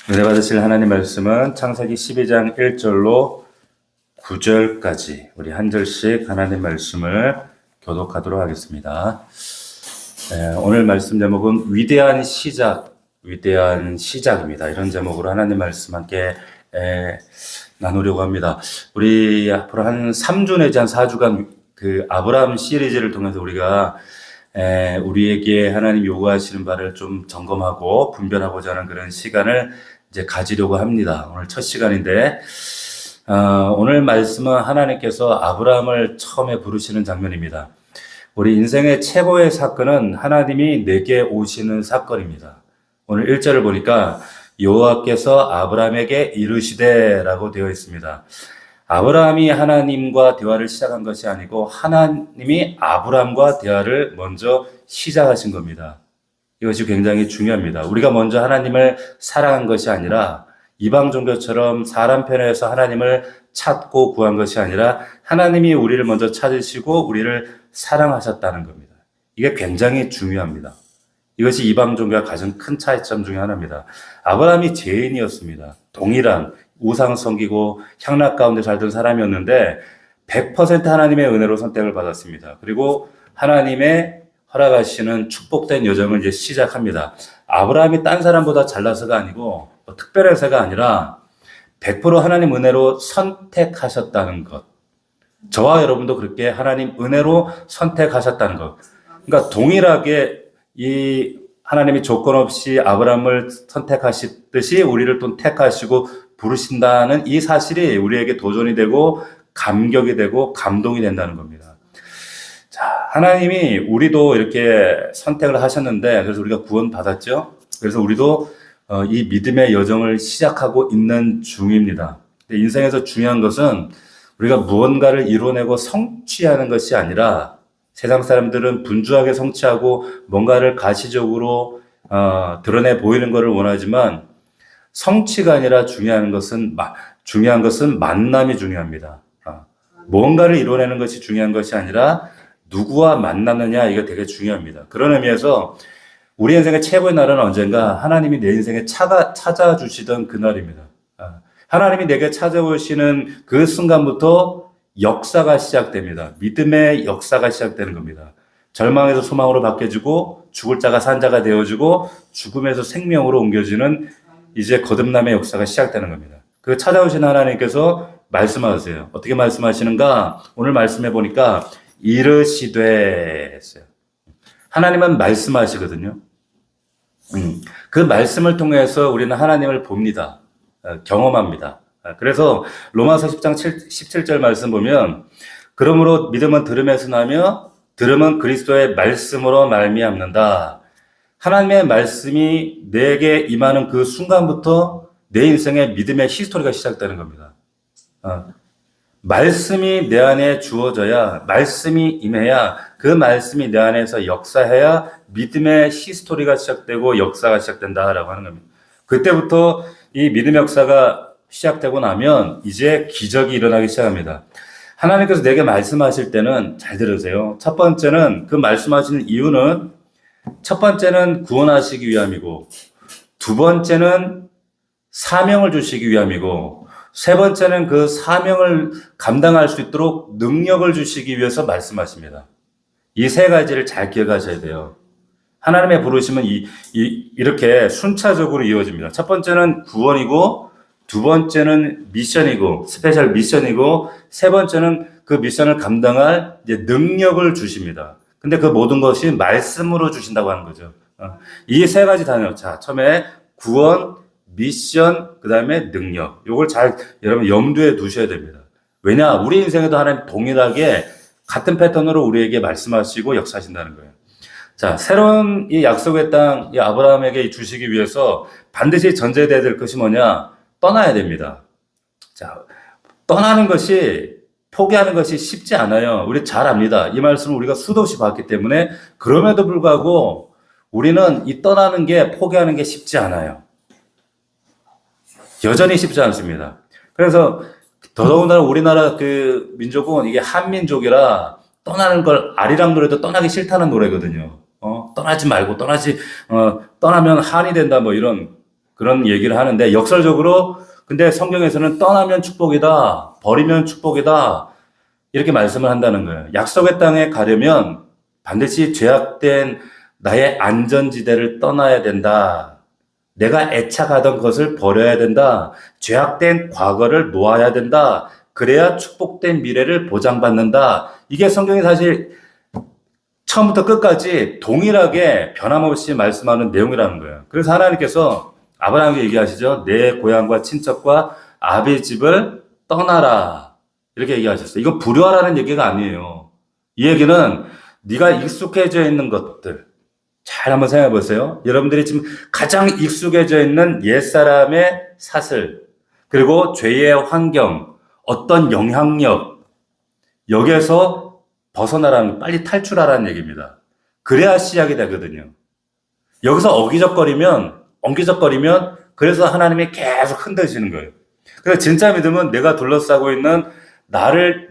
은혜 받으실 하나님 말씀은 창세기 12장 1절로 9절까지 우리 한 절씩 하나님 말씀을 교독하도록 하겠습니다. 오늘 말씀 제목은 위대한 시작입니다. 이런 제목으로 하나님 말씀 함께 나누려고 합니다. 우리 앞으로 한 3주 내지 한 4주간 그 아브라함 시리즈를 통해서 우리가 우리에게 하나님 요구하시는 바를 좀 점검하고 분별하고자 하는 그런 시간을 이제 가지려고 합니다. 오늘 첫 시간인데, 오늘 말씀은 하나님께서 아브라함을 처음에 부르시는 장면입니다. 우리 인생의 최고의 사건은 하나님이 내게 오시는 사건입니다. 오늘 1절을 보니까 여호와께서 아브라함에게 이르시되라고 되어 있습니다. 아브라함이 하나님과 대화를 시작한 것이 아니고 하나님이 아브라함과 대화를 먼저 시작하신 겁니다. 이것이 굉장히 중요합니다. 우리가 먼저 하나님을 사랑한 것이 아니라 이방 종교처럼 사람 편에서 하나님을 찾고 구한 것이 아니라 하나님이 우리를 먼저 찾으시고 우리를 사랑하셨다는 겁니다. 이게 굉장히 중요합니다. 이것이 이방 종교와 가장 큰 차이점 중에 하나입니다. 아브라함이 죄인이었습니다. 동일한 우상 섬기고 향락 가운데 살던 사람이었는데 100% 하나님의 은혜로 선택을 받았습니다. 그리고 하나님의 허락하시는 축복된 여정을 이제 시작합니다. 아브라함이 딴 사람보다 잘나서가 아니고 특별해서가 아니라 100% 하나님 은혜로 선택하셨다는 것. 저와 여러분도 그렇게 하나님 은혜로 선택하셨다는 것. 그러니까 동일하게 이 하나님이 조건 없이 아브라함을 선택하시듯이 우리를 또 택하시고 부르신다는 이 사실이 우리에게 도전이 되고 감격이 되고 감동이 된다는 겁니다. 자, 하나님이 우리도 이렇게 선택을 하셨는데 그래서 우리가 구원 받았죠. 그래서 우리도 이 믿음의 여정을 시작하고 있는 중입니다. 인생에서 중요한 것은 우리가 무언가를 이뤄내고 성취하는 것이 아니라 세상 사람들은 분주하게 성취하고 뭔가를 가시적으로 드러내 보이는 것을 원하지만 성취가 아니라 중요한 것은 만남이 중요합니다. 뭔가를 이뤄내는 것이 중요한 것이 아니라 누구와 만났느냐, 이거 되게 중요합니다. 그런 의미에서 우리 인생의 최고의 날은 언젠가 하나님이 내 인생에 찾아주시던 그날입니다. 하나님이 내게 찾아오시는 그 순간부터 역사가 시작됩니다. 믿음의 역사가 시작되는 겁니다. 절망에서 소망으로 바뀌어지고 죽을 자가 산 자가 되어지고 죽음에서 생명으로 옮겨지는 이제 거듭남의 역사가 시작되는 겁니다. 그 찾아오신 하나님께서 말씀하세요. 어떻게 말씀하시는가? 오늘 말씀해 보니까 이르시되 했어요. 하나님은 말씀하시거든요. 그 말씀을 통해서 우리는 하나님을 봅니다. 경험합니다. 그래서 로마서 10장 17절 말씀 보면 그러므로 믿음은 들음에서 나며 들음은 그리스도의 말씀으로 말미암는다. 하나님의 말씀이 내게 임하는 그 순간부터 내 인생의 믿음의 히스토리가 시작되는 겁니다. 말씀이 내 안에 주어져야, 말씀이 임해야, 그 말씀이 내 안에서 역사해야 믿음의 히스토리가 시작되고 역사가 시작된다라고 하는 겁니다. 그때부터 이 믿음의 역사가 시작되고 나면 이제 기적이 일어나기 시작합니다. 하나님께서 내게 말씀하실 때는 잘 들으세요. 첫 번째는 그 말씀하시는 이유는 첫 번째는 구원하시기 위함이고 두 번째는 사명을 주시기 위함이고 세 번째는 그 사명을 감당할 수 있도록 능력을 주시기 위해서 말씀하십니다. 이 세 가지를 잘 기억하셔야 돼요. 하나님의 부르심은 이렇게 순차적으로 이어집니다. 첫 번째는 구원이고 두 번째는 미션이고 스페셜 미션이고 세 번째는 그 미션을 감당할 이제 능력을 주십니다. 근데 그 모든 것이 말씀으로 주신다고 하는 거죠. 이 세 가지 단어. 자, 처음에 구원, 미션, 그 다음에 능력. 요걸 잘 여러분 염두에 두셔야 됩니다. 왜냐? 우리 인생에도 하나님 동일하게 같은 패턴으로 우리에게 말씀하시고 역사하신다는 거예요. 자, 새로운 이 약속의 땅, 이 아브라함에게 주시기 위해서 반드시 전제돼야 될 것이 뭐냐? 떠나야 됩니다. 자, 떠나는 것이, 포기하는 것이 쉽지 않아요. 우리 잘 압니다. 이 말씀을 우리가 수도 없이 봤기 때문에 그럼에도 불구하고 우리는 이 떠나는 게, 포기하는 게 쉽지 않아요. 여전히 쉽지 않습니다. 그래서 더더군다나 우리나라 그 민족은 이게 한민족이라 떠나는 걸 아리랑 노래도 떠나기 싫다는 노래거든요. 떠나지 말고 떠나면 한이 된다 뭐 이런 그런 얘기를 하는데 역설적으로 근데 성경에서는 떠나면 축복이다, 버리면 축복이다 이렇게 말씀을 한다는 거예요. 약속의 땅에 가려면 반드시 죄악된 나의 안전지대를 떠나야 된다. 내가 애착하던 것을 버려야 된다. 죄악된 과거를 놓아야 된다. 그래야 축복된 미래를 보장받는다. 이게 성경이 사실 처음부터 끝까지 동일하게 변함없이 말씀하는 내용이라는 거예요. 그래서 하나님께서 아브라함에게 얘기하시죠. 내 고향과 친척과 아비의 집을 떠나라. 이렇게 얘기하셨어요. 이건 불효하라는 얘기가 아니에요. 이 얘기는 네가 익숙해져 있는 것들, 잘 한번 생각해 보세요. 여러분들이 지금 가장 익숙해져 있는 옛사람의 사슬, 그리고 죄의 환경, 어떤 영향력, 여기에서 벗어나라는, 빨리 탈출하라는 얘기입니다. 그래야 시작이 되거든요. 여기서 엉기적거리면, 그래서 하나님이 계속 흔드시는 거예요. 그래서 진짜 믿음은 내가 둘러싸고 있는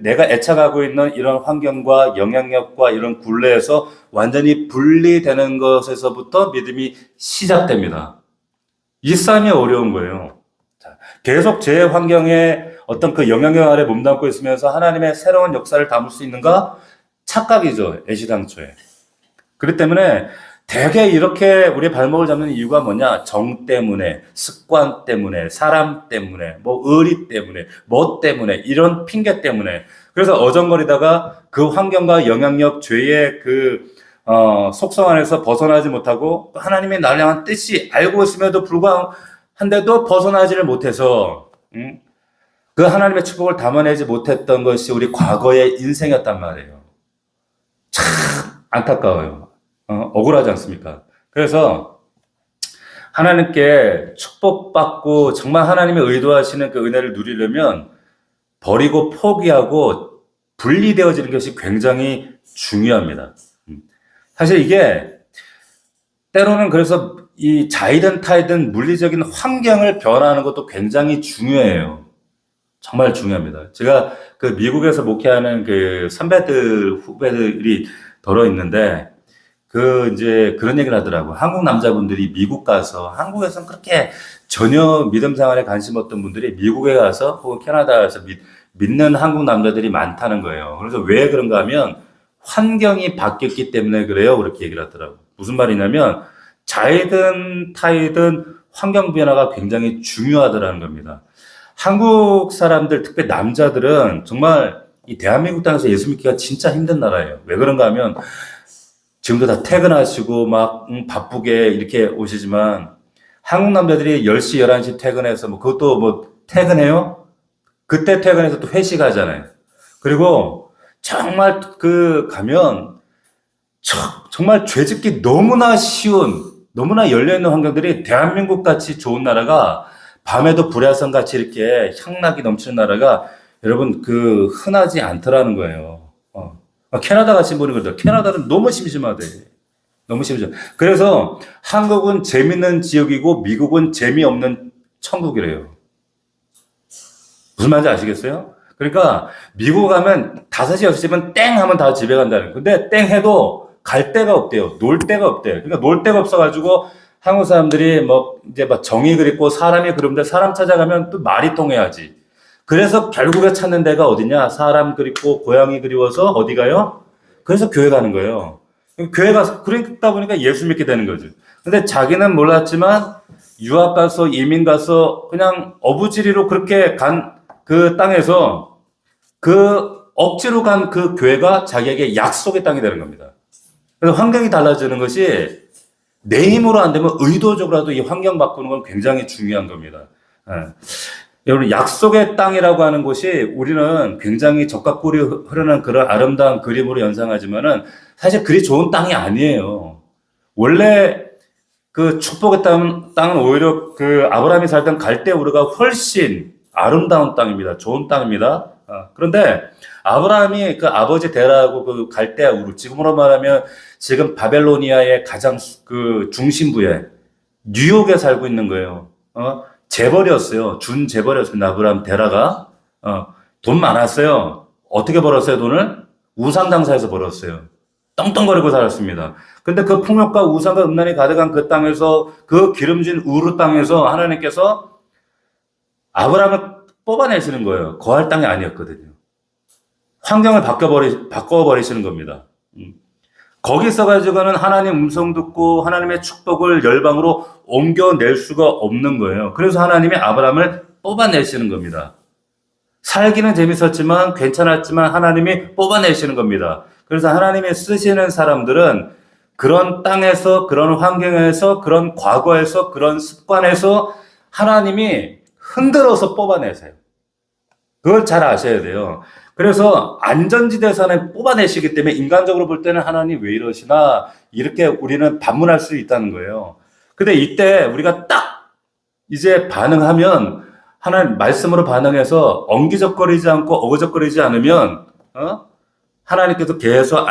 내가 애착하고 있는 이런 환경과 영향력과 이런 굴레에서 완전히 분리되는 것에서부터 믿음이 시작됩니다. 이 싸움이 어려운 거예요. 계속 제 환경에 어떤 그 영향력 아래 몸담고 있으면서 하나님의 새로운 역사를 담을 수 있는가? 착각이죠, 애시당초에. 그렇기 때문에 대개 이렇게 우리의 발목을 잡는 이유가 뭐냐? 정 때문에, 습관 때문에, 사람 때문에, 의리 때문에, 뭐 때문에, 이런 핑계 때문에. 그래서 어정거리다가 그 환경과 영향력, 죄의 속성 안에서 벗어나지 못하고 하나님의 나를 향한 뜻이 알고 있음에도 불구한데도 벗어나지를 못해서, 그 하나님의 축복을 담아내지 못했던 것이 우리 과거의 인생이었단 말이에요. 참 안타까워요. 억울하지 않습니까? 그래서 하나님께 축복받고 정말 하나님의 의도하시는 그 은혜를 누리려면 버리고 포기하고 분리되어지는 것이 굉장히 중요합니다. 사실 이게 때로는 그래서 이 자이든 타이든 물리적인 환경을 변화하는 것도 굉장히 중요해요. 정말 중요합니다. 제가 그 미국에서 목회하는 그 후배들이 더러 있는데 이제 그런 얘기를 하더라고. 한국 남자분들이 미국 가서, 한국에서는 그렇게 전혀 믿음 생활에 관심 없던 분들이 미국에 가서 혹은 캐나다에 가서 믿는 한국 남자들이 많다는 거예요. 그래서 왜 그런가 하면 환경이 바뀌었기 때문에 그래요. 그렇게 얘기를 하더라고. 무슨 말이냐면 자이든 타이든 환경 변화가 굉장히 중요하더라는 겁니다. 한국 사람들, 특히 남자들은 정말 이 대한민국 땅에서 예수 믿기가 진짜 힘든 나라예요. 왜 그런가 하면 지금도 다 퇴근하시고 바쁘게 이렇게 오시지만 한국 남자들이 10시, 11시 퇴근해서 그것도 퇴근해요? 그때 퇴근해서 또 회식하잖아요. 그리고 정말 가면 정말 죄짓기 너무나 쉬운, 너무나 열려있는 환경들이 대한민국 같이 좋은 나라가 밤에도 불야성 같이 이렇게 향락이 넘치는 나라가 여러분 흔하지 않더라는 거예요. 캐나다 같이 보는 거죠. 캐나다는 너무 심심하대. 너무 심심해. 그래서 한국은 재밌는 지역이고 미국은 재미없는 천국이래요. 무슨 말인지 아시겠어요? 그러니까 미국 가면 5시, 6시면 땡 하면 다 집에 간다는. 근데 땡 해도 갈 데가 없대요. 놀 데가 없대요. 그러니까 놀 데가 없어가지고 한국 사람들이 이제 정이 그립고 사람이 그리운데 사람 찾아가면 또 말이 통해야지. 그래서 결국에 찾는 데가 어디냐? 사람 그립고 고향이 그리워서 어디 가요? 그래서 교회 가는 거예요. 교회 가서 그러다 보니까 예수 믿게 되는 거죠. 근데 자기는 몰랐지만 유학 가서 이민 가서 그냥 어부지리로 그렇게 간 그 땅에서 억지로 간 그 교회가 자기에게 약속의 땅이 되는 겁니다. 그래서 환경이 달라지는 것이 내 힘으로 안 되면 의도적으로라도 이 환경 바꾸는 건 굉장히 중요한 겁니다. 여러분, 약속의 땅이라고 하는 곳이 우리는 굉장히 적과 꿀이 흐르는 그런 아름다운 그림으로 연상하지만은 사실 그리 좋은 땅이 아니에요. 원래 축복의 땅은 오히려 아브라함이 살던 갈대 우르가 훨씬 아름다운 땅입니다. 좋은 땅입니다. 그런데 아브라함이 아버지 데라하고 갈대 우르, 지금으로 말하면 지금 바벨로니아의 가장 중심부에 뉴욕에 살고 있는 거예요. 재벌이었어요. 재벌이었습니다. 아브라함 데라가. 돈 많았어요. 어떻게 벌었어요, 돈을? 우상당사에서 벌었어요. 떵떵거리고 살았습니다. 근데 그 풍요과 우상과 음란이 가득한 그 땅에서, 그 기름진 우르 땅에서 하나님께서 아브라함을 뽑아내시는 거예요. 거할 땅이 아니었거든요. 환경을 바꿔버리시는 겁니다. 거기서 가지고는 하나님 음성 듣고 하나님의 축복을 열방으로 옮겨낼 수가 없는 거예요. 그래서 하나님이 아브라함을 뽑아내시는 겁니다. 살기는 재밌었지만 괜찮았지만 하나님이 뽑아내시는 겁니다. 그래서 하나님이 쓰시는 사람들은 그런 땅에서, 그런 환경에서, 그런 과거에서, 그런 습관에서 하나님이 흔들어서 뽑아내세요. 그걸 잘 아셔야 돼요. 그래서 안전지대에서 하나님 뽑아내시기 때문에 인간적으로 볼 때는 하나님 왜 이러시나 이렇게 우리는 반문할 수 있다는 거예요. 근데 이때 우리가 딱 이제 반응하면 하나님 말씀으로 반응해서 엉기적거리지 않고 어거적거리지 않으면 하나님께서 계속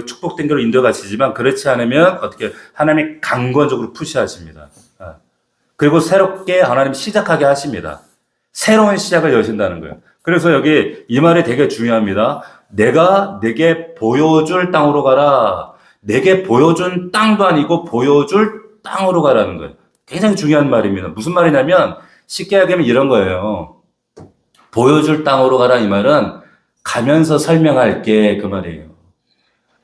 축복된 길로 인도하시지만 그렇지 않으면 어떻게 하나님이 강권적으로 푸시하십니다. 그리고 새롭게 하나님 시작하게 하십니다. 새로운 시작을 여신다는 거예요. 그래서 여기 이 말이 되게 중요합니다. 내가 내게 보여줄 땅으로 가라. 내게 보여준 땅도 아니고 보여줄 땅으로 가라는 거예요. 굉장히 중요한 말입니다. 무슨 말이냐면 쉽게 얘기하면 이런 거예요. 보여줄 땅으로 가라 이 말은 가면서 설명할게 그 말이에요.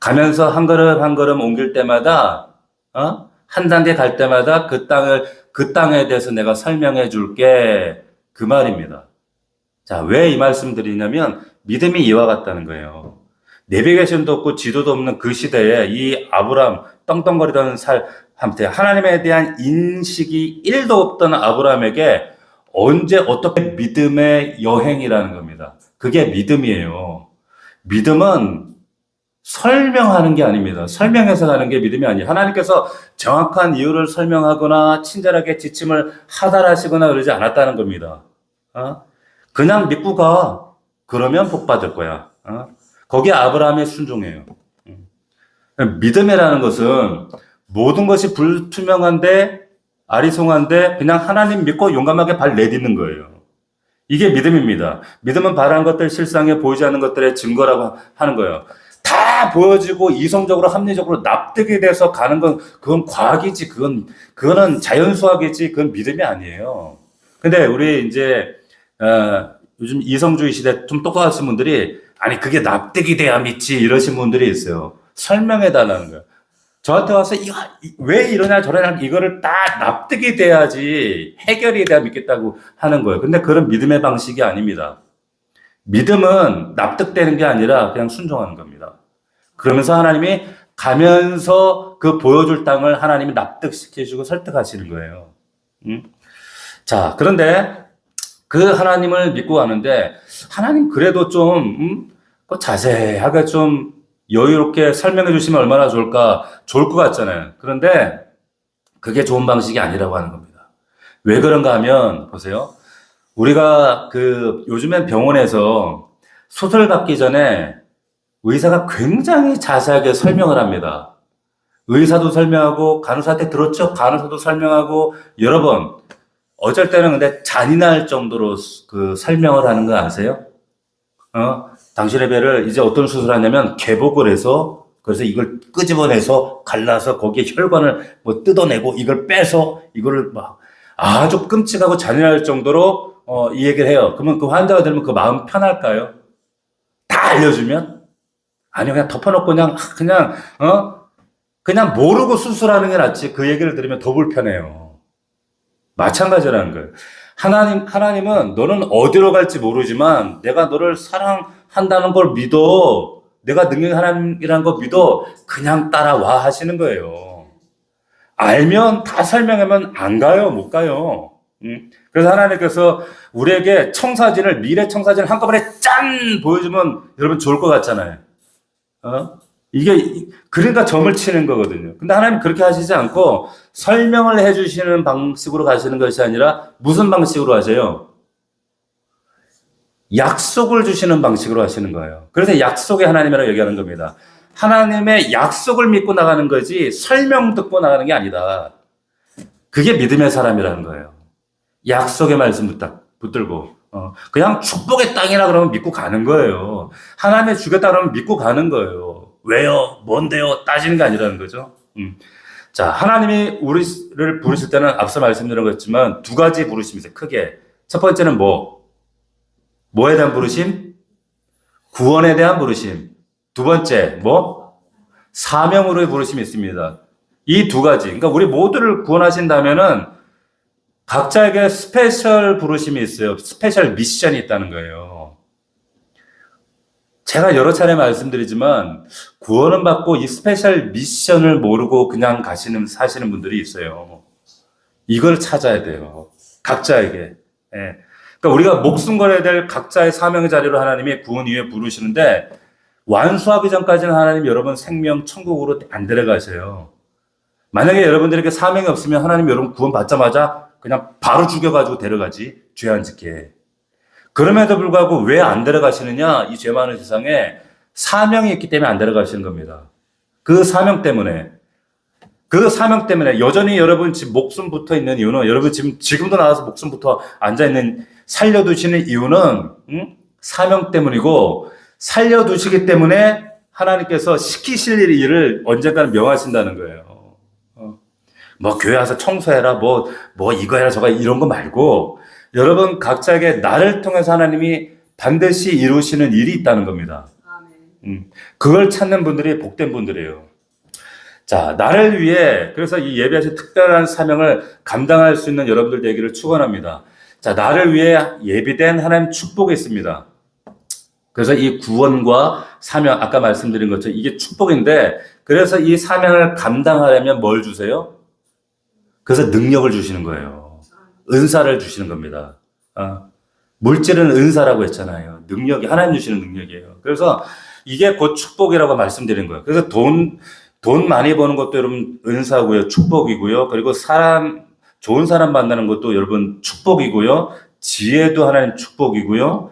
가면서 한 걸음 한 걸음 옮길 때마다 한 단계 갈 때마다 그 땅에 대해서 내가 설명해 줄게 그 말입니다. 자, 왜 이 말씀 드리냐면 믿음이 이와 같다는 거예요. 내비게이션도 없고 지도도 없는 그 시대에 이 아브라함 떵떵거리던 사람한테 하나님에 대한 인식이 1도 없던 아브라함에게 언제 어떻게 믿음의 여행이라는 겁니다. 그게 믿음이에요. 믿음은 설명하는 게 아닙니다. 설명해서 가는 게 믿음이 아니에요. 하나님께서 정확한 이유를 설명하거나 친절하게 지침을 하달하시거나 그러지 않았다는 겁니다. 그냥 믿고 가. 그러면 복 받을 거야. 거기에 아브라함의 순종이에요. 믿음이라는 것은 모든 것이 불투명한데 아리송한데 그냥 하나님 믿고 용감하게 발 내딛는 거예요. 이게 믿음입니다. 믿음은 바라는 것들 실상에 보이지 않는 것들의 증거라고 하는 거예요. 다 보여지고 이성적으로 합리적으로 납득이 돼서 가는 건 그건 과학이지. 그거는 자연수학이지. 그건 믿음이 아니에요. 근데 우리 이제 요즘 이성주의 시대 좀 똑똑하신 분들이 아니 그게 납득이 돼야 믿지 이러신 분들이 있어요. 설명해 달라는 거예요. 저한테 와서 왜 이러냐 저러냐 이거를 다 납득이 돼야지 해결이 돼야 믿겠다고 하는 거예요. 근데 그런 믿음의 방식이 아닙니다. 믿음은 납득되는 게 아니라 그냥 순종하는 겁니다. 그러면서 하나님이 가면서 그 보여줄 땅을 하나님이 납득시켜주고 설득하시는 거예요. 자, 그런데 그 하나님을 믿고 가는데 하나님 그래도 좀 자세하게 좀 여유롭게 설명해 주시면 얼마나 좋을까? 좋을 것 같잖아요. 그런데 그게 좋은 방식이 아니라고 하는 겁니다. 왜 그런가 하면 보세요. 우리가 요즘엔 병원에서 수술 받기 전에 의사가 굉장히 자세하게 설명을 합니다. 의사도 설명하고 간호사한테 들었죠? 간호사도 설명하고 여러 번 어쩔 때는 근데 잔인할 정도로 설명을 하는 거 아세요? 당신의 배를 이제 어떤 수술을 하냐면 개복을 해서 그래서 이걸 끄집어내서 갈라서 거기에 혈관을 뭐 뜯어내고 이걸 빼서 이거를 막 아주 끔찍하고 잔인할 정도로 이 얘기를 해요. 그러면 그 환자가 들으면 그 마음 편할까요? 다 알려주면? 아니요, 그냥 덮어놓고 그냥 모르고 수술하는 게 낫지. 그 얘기를 들으면 더 불편해요. 마찬가지라는 거예요. 하나님은 너는 어디로 갈지 모르지만 내가 너를 사랑한다는 걸 믿어. 내가 능력의 하나님이라는 걸 믿어. 그냥 따라와 하시는 거예요. 알면 다 설명하면 안 가요. 못 가요. 그래서 하나님께서 우리에게 미래 청사진을 한꺼번에 짠! 보여주면 여러분 좋을 것 같잖아요. 이게, 그러니까 점을 치는 거거든요. 근데 하나님 그렇게 하시지 않고 설명을 해주시는 방식으로 가시는 것이 아니라 무슨 방식으로 하세요? 약속을 주시는 방식으로 하시는 거예요. 그래서 약속의 하나님이라고 얘기하는 겁니다. 하나님의 약속을 믿고 나가는 거지 설명 듣고 나가는 게 아니다. 그게 믿음의 사람이라는 거예요. 약속의 말씀 붙들고 그냥 축복의 땅이라 그러면 믿고 가는 거예요. 하나님의 주겠다 그러면 믿고 가는 거예요. 왜요? 뭔데요? 따지는 게 아니라는 거죠. 자, 하나님이 우리를 부르실 때는 앞서 말씀드린 것같지만 두 가지 부르심이 있어요. 크게. 첫 번째는 뭐에 대한 부르심? 구원에 대한 부르심. 두 번째, 사명으로의 부르심이 있습니다. 이 두 가지. 그러니까 우리 모두를 구원하신다면은 각자에게 스페셜 부르심이 있어요. 스페셜 미션이 있다는 거예요. 제가 여러 차례 말씀드리지만 구원은 받고 이 스페셜 미션을 모르고 그냥 사시는 분들이 있어요. 이걸 찾아야 돼요. 각자에게. 예. 그러니까 우리가 목숨 걸어야 될 각자의 사명의 자리로 하나님이 구원 이후에 부르시는데 완수하기 전까지는 하나님 여러분 생명 천국으로 안 데려가세요. 만약에 여러분들에게 사명이 없으면 하나님 여러분 구원 받자마자 그냥 바로 죽여가지고 데려가지. 죄 안 짓게. 그럼에도 불구하고 왜 안 데려가시느냐? 이 죄 많은 세상에 사명이 있기 때문에 안 데려가시는 겁니다. 그 사명 때문에 여전히 여러분 지금 목숨 붙어 있는 이유는 여러분 지금도 나와서 목숨 붙어 앉아 있는 살려두시는 이유는 사명 때문이고 살려두시기 때문에 하나님께서 시키실 일을 언젠가는 명하신다는 거예요. 교회 와서 청소해라, 이거 해라, 저거 이런 거 말고 여러분 각자에게 나를 통해서 하나님이 반드시 이루시는 일이 있다는 겁니다. 그걸 찾는 분들이 복된 분들이에요. 자, 나를 위해 그래서 이 예배에서 특별한 사명을 감당할 수 있는 여러분들 되기를 축원합니다. 자, 나를 위해 예비된 하나님 축복이 있습니다. 그래서 이 구원과 사명 아까 말씀드린 것처럼 이게 축복인데 그래서 이 사명을 감당하려면 뭘 주세요? 그래서 능력을 주시는 거예요. 은사를 주시는 겁니다. 물질은 은사라고 했잖아요. 능력이 하나님 주시는 능력이에요. 그래서 이게 곧 축복이라고 말씀드린 거예요. 그래서 돈 많이 버는 것도 여러분 은사고요. 축복이고요. 그리고 좋은 사람 만나는 것도 여러분 축복이고요. 지혜도 하나님 축복이고요.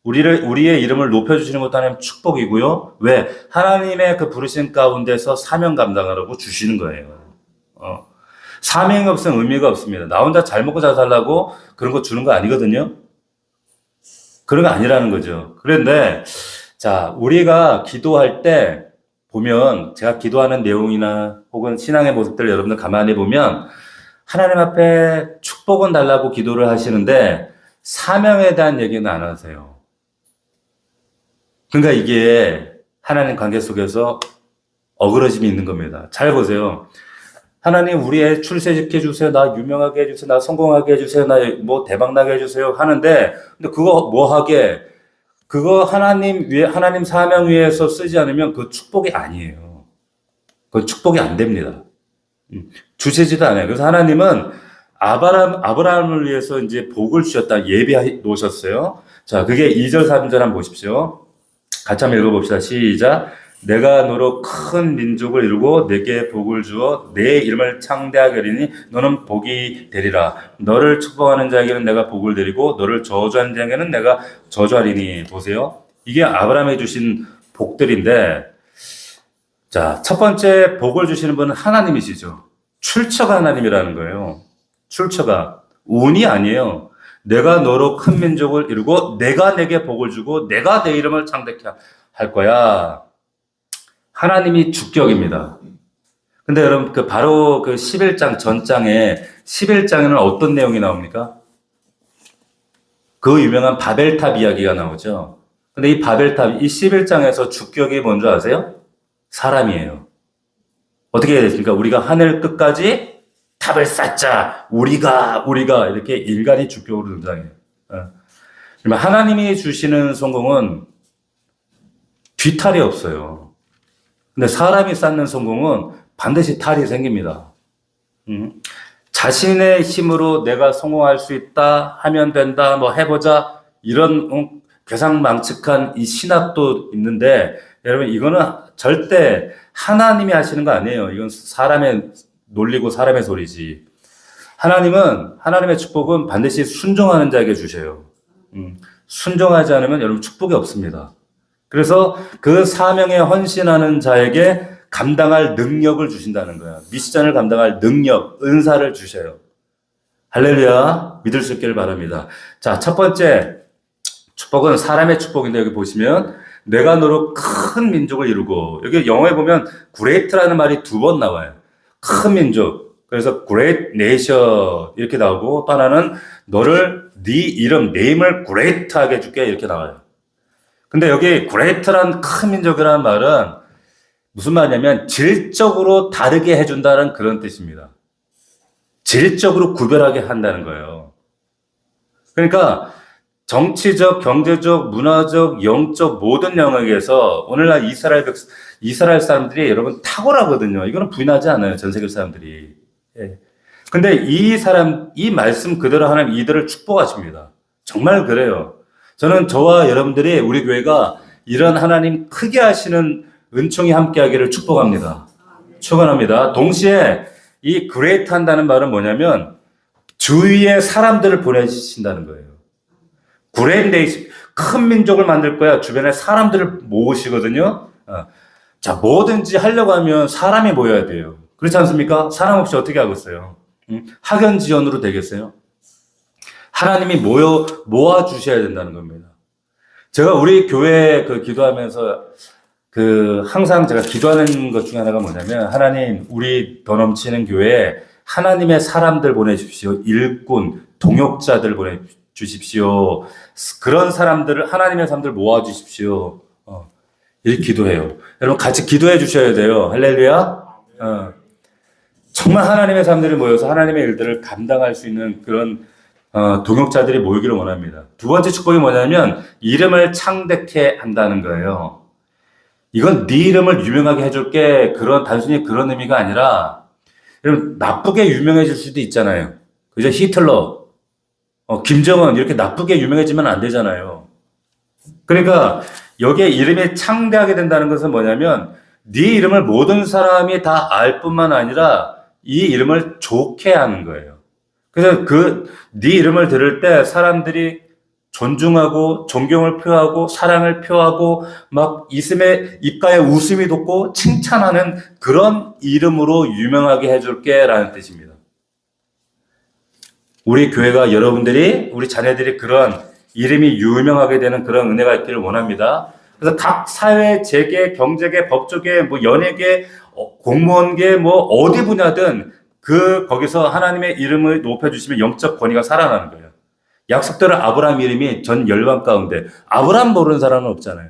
우리의 이름을 높여주시는 것도 하나님 축복이고요. 왜? 하나님의 그 부르신 가운데서 사명 감당하라고 주시는 거예요. 사명이 없으면 의미가 없습니다. 나 혼자 잘 먹고 잘 살라고 그런 거 주는 거 아니거든요. 그런 거 아니라는 거죠. 그런데 자, 우리가 기도할 때 보면 제가 기도하는 내용이나 혹은 신앙의 모습들을 여러분들 가만히 보면 하나님 앞에 축복은 달라고 기도를 하시는데 사명에 대한 얘기는 안 하세요. 그러니까 이게 하나님 관계 속에서 어그러짐이 있는 겁니다. 잘 보세요. 하나님 우리 애 출세시켜 주세요. 나 유명하게 해주세요. 나 성공하게 해주세요. 나 대박 나게 해주세요. 하는데 근데 그거 그거 하나님 사명 위해서 쓰지 않으면 그 축복이 아니에요. 그건 축복이 안 됩니다. 주시지도 않아요. 그래서 하나님은 아브라함을 위해서 이제 복을 주셨다 예비해 놓으셨어요. 자, 그게 2절 3절 한번 보십시오. 같이 한번 읽어봅시다. 시작. 내가 너로 큰 민족을 이루고 내게 복을 주어 내 이름을 창대하게 하리니 너는 복이 되리라. 너를 축복하는 자에게는 내가 복을 드리고 너를 저주하는 자에게는 내가 저주하리니. 보세요. 이게 아브라함이 주신 복들인데 자, 첫 번째 복을 주시는 분은 하나님이시죠. 출처가 하나님이라는 거예요. 출처가. 운이 아니에요. 내가 너로 큰 민족을 이루고 내가 내게 복을 주고 내가 내 이름을 창대케 할 거야. 하나님이 주격입니다. 근데 여러분, 바로 11장 전장에, 11장에는 어떤 내용이 나옵니까? 그 유명한 바벨탑 이야기가 나오죠. 근데 이 바벨탑, 이 11장에서 주격이 뭔지 아세요? 사람이에요. 어떻게 해야 됐습니까? 우리가 하늘 끝까지 탑을 쌓자. 우리가, 이렇게 인간이 주격으로 등장해요. 그러면 하나님이 주시는 성공은 뒤탈이 없어요. 근데 사람이 쌓는 성공은 반드시 탈이 생깁니다. 자신의 힘으로 내가 성공할 수 있다, 하면 된다, 해보자, 이런 괴상망측한 이 신학도 있는데, 여러분, 이거는 절대 하나님이 하시는 거 아니에요. 이건 사람의 논리고 사람의 소리지. 하나님의 축복은 반드시 순종하는 자에게 주셔요. 순종하지 않으면 여러분 축복이 없습니다. 그래서 그 사명에 헌신하는 자에게 감당할 능력을 주신다는 거야. 미션을 감당할 능력, 은사를 주셔요. 할렐루야. 믿을 수 있기를 바랍니다. 자, 첫 번째 축복은 사람의 축복인데 여기 보시면 내가 너로 큰 민족을 이루고, 여기 영어에 보면 great라는 말이 2번 나와요. 큰 민족. 그래서 great nation 이렇게 나오고, 또 하나는 너를 네 이름, 네임을 great하게 해줄게 이렇게 나와요. 근데 여기 great란 큰 민족이라는 말은 무슨 말이냐면 질적으로 다르게 해준다는 그런 뜻입니다. 질적으로 구별하게 한다는 거예요. 그러니까 정치적, 경제적, 문화적, 영적 모든 영역에서 오늘날 이스라엘 사람들이 여러분 탁월하거든요. 이거는 부인하지 않아요. 전 세계 사람들이. 예. 근데 이 말씀 그대로 하나님 이들을 축복하십니다. 정말 그래요. 저는 저와 여러분들이 우리 교회가 이런 하나님 크게 하시는 은총이 함께 하기를 축복합니다. 축원합니다. 동시에 이 그레이트 한다는 말은 뭐냐면 주위에 사람들을 보내신다는 거예요. 그레이트 큰 민족을 만들 거야. 주변에 사람들을 모으시거든요. 자, 뭐든지 하려고 하면 사람이 모여야 돼요. 그렇지 않습니까? 사람 없이 어떻게 하겠어요? 학연 지연으로 되겠어요? 하나님이 모아 주셔야 된다는 겁니다. 제가 우리 교회 기도하면서 항상 제가 기도하는 것 중에 하나가 뭐냐면, 하나님, 우리 더 넘치는 교회에 하나님의 사람들 보내주십시오. 일꾼, 동역자들 보내주십시오. 그런 사람들을, 하나님의 사람들 모아주십시오. 이렇게 기도해요. 여러분 같이 기도해 주셔야 돼요. 할렐루야. 정말 하나님의 사람들이 모여서 하나님의 일들을 감당할 수 있는 그런 동역자들이 모이기를 원합니다. 두 번째 축복이 뭐냐면 이름을 창대케 한다는 거예요. 이건 네 이름을 유명하게 해줄게, 단순히 그런 의미가 아니라, 여러분, 나쁘게 유명해질 수도 있잖아요. 그죠? 히틀러, 김정은, 이렇게 나쁘게 유명해지면 안 되잖아요. 그러니까, 여기에 이름이 창대하게 된다는 것은 뭐냐면, 네 이름을 모든 사람이 다 알 뿐만 아니라, 이 이름을 좋게 하는 거예요. 그래서 네 이름을 들을 때 사람들이 존중하고 존경을 표하고 사랑을 표하고 막 입가에 웃음이 돋고 칭찬하는 그런 이름으로 유명하게 해줄게 라는 뜻입니다. 우리 교회가 여러분들이, 우리 자녀들이 그런 이름이 유명하게 되는 그런 은혜가 있기를 원합니다. 그래서 각 사회, 재계, 경제계, 법조계, 뭐 연예계, 공무원계, 뭐 어디 분야든 거기서 하나님의 이름을 높여주시면 영적 권위가 살아나는 거예요. 약속대로 아브라함 이름이 전 열방 가운데 아브라함 모르는 사람은 없잖아요.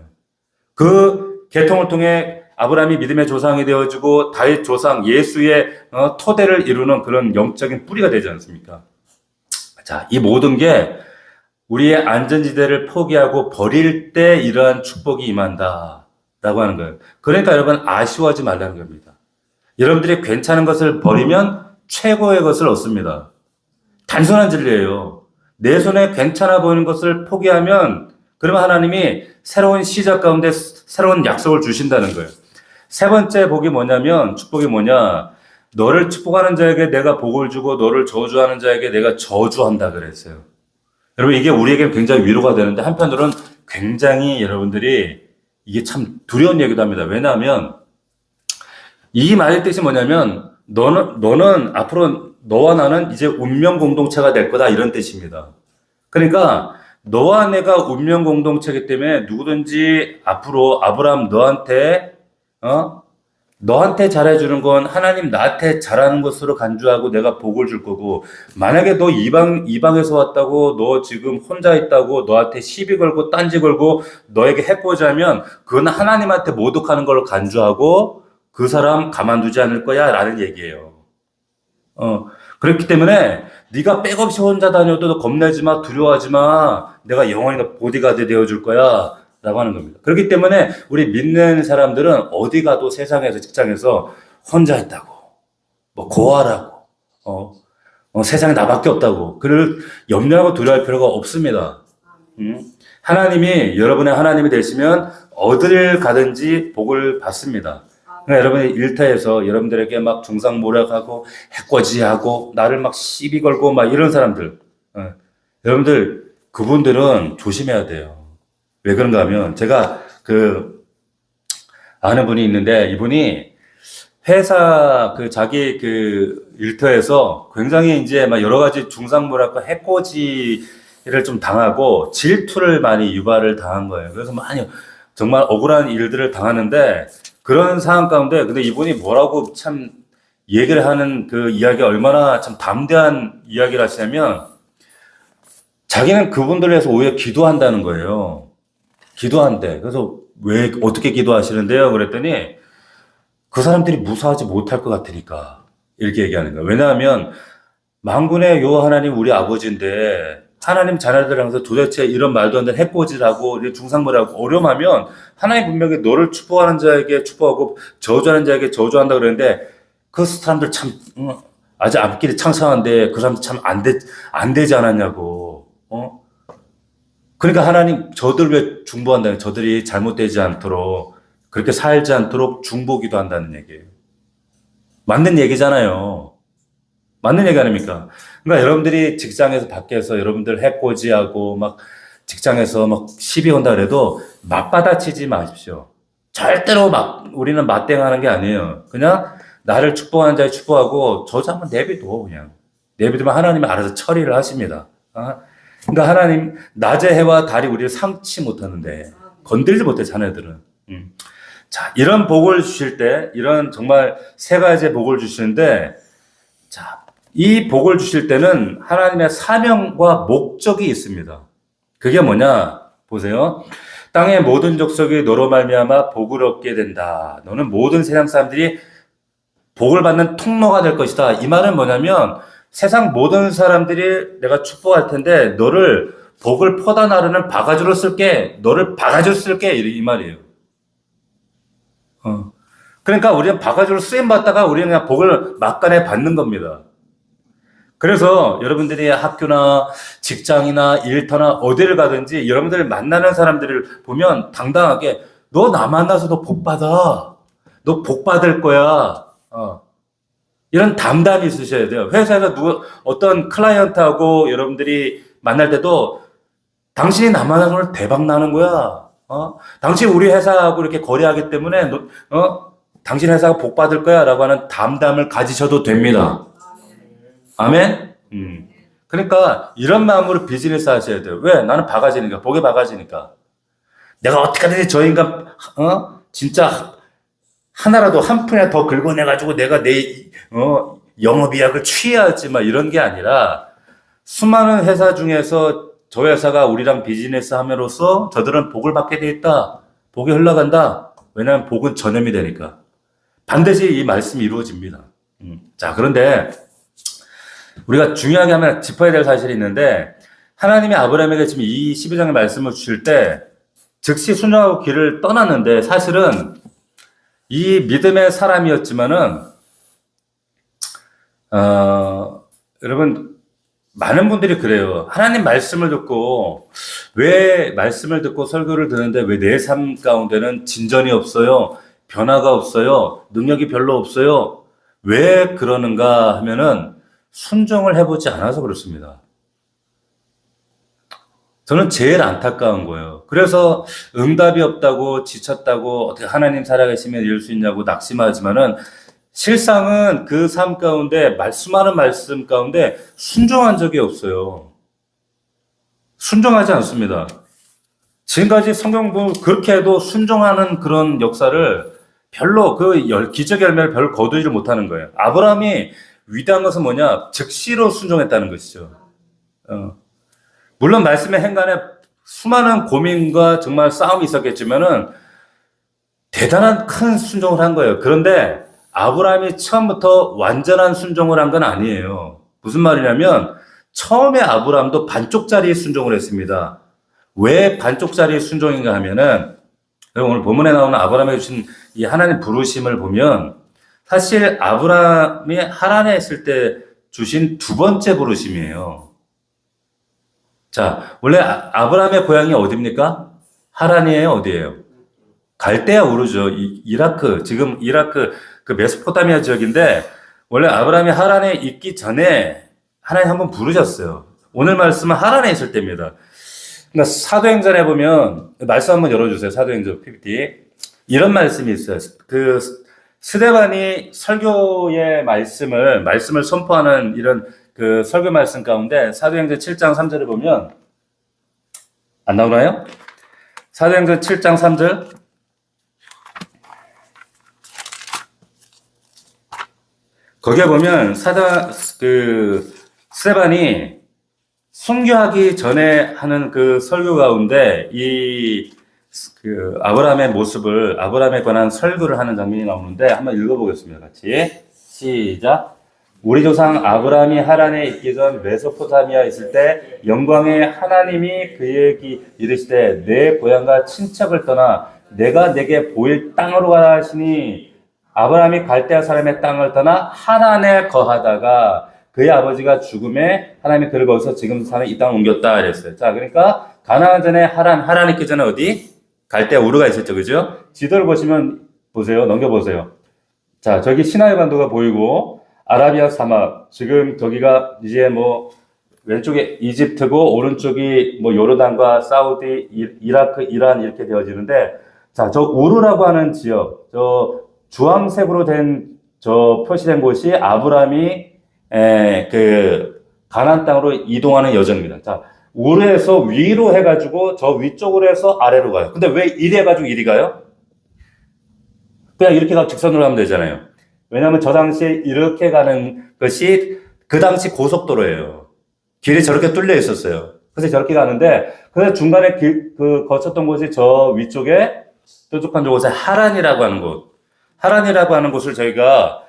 그 계통을 통해 아브라함이 믿음의 조상이 되어주고 다윗 조상 예수의 토대를 이루는 그런 영적인 뿌리가 되지 않습니까? 자, 이 모든 게 우리의 안전지대를 포기하고 버릴 때 이러한 축복이 임한다라고 하는 거예요. 그러니까 여러분 아쉬워하지 말라는 겁니다. 여러분들이 괜찮은 것을 버리면 최고의 것을 얻습니다. 단순한 진리예요. 내 손에 괜찮아 보이는 것을 포기하면 그러면 하나님이 새로운 시작 가운데 새로운 약속을 주신다는 거예요. 세 번째 축복이 뭐냐? 너를 축복하는 자에게 내가 복을 주고 너를 저주하는 자에게 내가 저주한다 그랬어요. 여러분 이게 우리에게 굉장히 위로가 되는데 한편으로는 굉장히 여러분들이 이게 참 두려운 얘기도 합니다. 왜냐하면 이 말의 뜻이 뭐냐면 너는 앞으로 너와 나는 이제 운명 공동체가 될 거다 이런 뜻입니다. 그러니까 너와 내가 운명 공동체이기 때문에 누구든지 앞으로 아브라함 너한테 잘해주는 건 하나님 나한테 잘하는 것으로 간주하고 내가 복을 줄 거고, 만약에 너 이방에서 왔다고 너 지금 혼자 있다고 너한테 시비 걸고 딴지 걸고 너에게 해코지하면 그건 하나님한테 모독하는 걸로 간주하고 그 사람 가만두지 않을 거야 라는 얘기예요. 그렇기 때문에 네가 백없이 혼자 다녀도 너 겁내지 마, 두려워하지 마. 내가 영원히 너 보디가드 되어줄 거야 라고 하는 겁니다. 그렇기 때문에 우리 믿는 사람들은 어디 가도 세상에서 직장에서 혼자 있다고 뭐 고아라고 세상에 나밖에 없다고 그를 염려하고 두려워할 필요가 없습니다. 하나님이 여러분의 하나님이 되시면 어디를 가든지 복을 받습니다. 그러니까 여러분이 일터에서 여러분들에게 막 중상모략하고 해코지하고 나를 막 시비 걸고 막 이런 사람들, 여러분들 그분들은 조심해야 돼요. 왜 그런가 하면 제가 아는 분이 있는데 이분이 회사 자기 일터에서 굉장히 이제 막 여러 가지 중상모략과 해코지를 좀 당하고 질투를 많이 유발을 당한 거예요. 그래서 많이 정말 억울한 일들을 당하는데 그런 상황 가운데 근데 이분이 뭐라고 참 얘기를 하는 그 이야기가 얼마나 참 담대한 이야기를 하시냐면 자기는 그분들을 위해서 오히려 기도한다는 거예요. 기도한대. 그래서 왜 어떻게 기도하시는데요? 그랬더니 그 사람들이 무사하지 못할 것 같으니까 이렇게 얘기하는 거예요. 왜냐하면 만군의 요 하나님 우리 아버지인데 하나님 자녀들 향해서 도대체 이런 말도 안 되는 해코지라고 중상모라고 어려움하면 하나님 분명히 너를 축복하는 자에게 축복하고 저주하는 자에게 저주한다 그러는데 그 사람들 참 아주 앞길이 창창한데 그 사람들 참 안 되지 않았냐고. 그러니까 하나님 저들 왜 중보한다는 저들이 잘못되지 않도록 그렇게 살지 않도록 중보기도 한다는 얘기예요. 맞는 얘기잖아요. 맞는 얘기 아닙니까? 그러니까 여러분들이 직장에서 밖에서 여러분들 해코지하고 막 직장에서 막 시비 온다 그래도 맞받아치지 마십시오. 절대로 우리는 맞대응하는 게 아니에요. 그냥 나를 축복하는 자에 축복하고 저주 한번 내비둬 그냥. 내비두면 하나님이 알아서 처리를 하십니다. 그러니까 하나님 낮의 해와 달이 우리를 삼지 못하는데 건들지 못해 자녀들은. 자, 이런 복을 주실 때 이런 정말 세 가지의 복을 주시는데 자, 이 복을 주실 때는 하나님의 사명과 목적이 있습니다. 그게 뭐냐? 보세요. 땅의 모든 족속이 너로 말미암아 복을 얻게 된다. 너는 모든 세상 사람들이 복을 받는 통로가 될 것이다. 이 말은 뭐냐면 세상 모든 사람들이 내가 축복할 텐데 너를 복을 퍼다 나르는 바가지로 쓸게. 너를 바가지로 쓸게. 이 말이에요. 그러니까 우리는 바가지로 쓰임 받다가 우리는 그냥 복을 막간에 받는 겁니다. 그래서 여러분들이 학교나 직장이나 일터나 어디를 가든지 여러분들 만나는 사람들을 보면 당당하게 너 나 만나서 너 복 받아. 너 복 받을 거야. 이런 담담이 있으셔야 돼요. 회사에서 어떤 클라이언트하고 여러분들이 만날 때도 당신이 나 만나서 대박 나는 거야. 당신 우리 회사하고 이렇게 거래하기 때문에 당신 회사가 복 받을 거야 라고 하는 담담을 가지셔도 됩니다. 아멘? 그러니까 이런 마음으로 비즈니스 하셔야 돼요. 왜? 나는 바가지니까. 복에 바가지니까. 내가 어떻게 하든지 저 인간 진짜 하나라도 한 푼이라도 더 긁어내가지고 내가 내 영업이익을 취해야지 막 이런 게 아니라 수많은 회사 중에서 저 회사가 우리랑 비즈니스 함으로써 저들은 복을 받게 돼 있다. 복이 흘러간다. 왜냐하면 복은 전염이 되니까. 반드시 이 말씀이 이루어집니다. 자, 그런데 우리가 중요하게 하나 짚어야 될 사실이 있는데 하나님이 아브라함에게 지금 이 12장의 말씀을 주실 때 즉시 순종하고 길을 떠났는데 사실은 이 믿음의 사람이었지만은 여러분 많은 분들이 그래요. 하나님 말씀을 듣고 왜 말씀을 듣고 설교를 듣는데 왜 내 삶 가운데는 진전이 없어요? 변화가 없어요? 능력이 별로 없어요? 왜 그러는가 하면은 순종을 해보지 않아서 그렇습니다. 저는 제일 안타까운 거예요. 그래서 응답이 없다고 지쳤다고 어떻게 하나님 살아계시면 이럴 수 있냐고 낙심하지만은 실상은 그 삶 가운데 수많은 말씀 가운데 순종한 적이 없어요. 순종하지 않습니다. 지금까지 성경 보면 그렇게 해도 순종하는 그런 역사를 별로 기적의 열매를 별로 거두지를 못하는 거예요. 아브라함이 위대한 것은 뭐냐? 즉시로 순종했다는 것이죠. 물론 말씀의 행간에 수많은 고민과 정말 싸움이 있었겠지만은 대단한 큰 순종을 한 거예요. 그런데 아브라함이 처음부터 완전한 순종을 한 건 아니에요. 무슨 말이냐면 처음에 아브라함도 반쪽짜리 순종을 했습니다. 왜 반쪽짜리 순종인가 하면은 오늘 본문에 나오는 아브라함에 주신 이 하나님 부르심을 보면 사실 아브라함이 하란에 있을 때 주신 두 번째 부르심이에요. 자, 원래 아브라함의 고향이 어디입니까? 하란이에요, 어디예요? 갈대아 우르죠. 이라크, 지금 이라크 그 메소포타미아 지역인데 원래 아브라함이 하란에 있기 전에 하나님 한번 부르셨어요. 오늘 말씀은 하란에 있을 때입니다. 그러니까 사도행전에 보면 말씀 한번 열어주세요. 사도행전 PPT. 이런 말씀이 있어요. 그 스데반이 설교의 말씀을 선포하는 이런 그 설교 말씀 가운데 사도행전 7장 3절을 보면 안 나오나요? 사도행전 7장 3절. 거기에 보면 스데반이 순교하기 전에 하는 그 설교 가운데 아브라함의 모습을, 아브라함에 관한 설교를 하는 장면이 나오는데 한번 읽어보겠습니다. 같이. 시작. 우리 조상 아브라함이 하란에 있기 전 메소포타미아에 있을 때 영광의 하나님이 그에게 이르시되 내 고향과 친척을 떠나 내가 내게 보일 땅으로 가라 하시니 아브라함이 갈대아 사람의 땅을 떠나 하란에 거하다가 그의 아버지가 죽음에 하나님이 그를 거기서 지금 사는 이 땅을 옮겼다 이랬어요. 자, 그러니까 가나안 전에 하란 있기 전에 어디? 갈대아 우르가 있었죠. 그죠? 지도를 보시면 보세요. 넘겨보세요. 자, 저기 시나이 반도가 보이고 아라비아 사막, 지금 저기가 이제 뭐 왼쪽에 이집트고 오른쪽이 뭐 요르단과 사우디, 이라크, 이란 이렇게 되어지는데, 자, 저 우르라고 하는 지역, 저 주황색으로 된 저 표시된 곳이 아브라함이 가나안 땅으로 이동하는 여정입니다. 자, 우르에서 위로 해가지고 저 위쪽으로 해서 아래로 가요. 근데 왜 이리 해가지고 이리 가요? 그냥 이렇게 가서 직선으로 가면 되잖아요. 왜냐하면 저 당시에 이렇게 가는 것이 그 당시 고속도로예요. 길이 저렇게 뚫려 있었어요. 그래서 저렇게 가는데, 그래서 중간에 거쳤던 곳이 저 위쪽에 뾰족한 곳에 하란이라고 하는 곳. 하란이라고 하는 곳을 저희가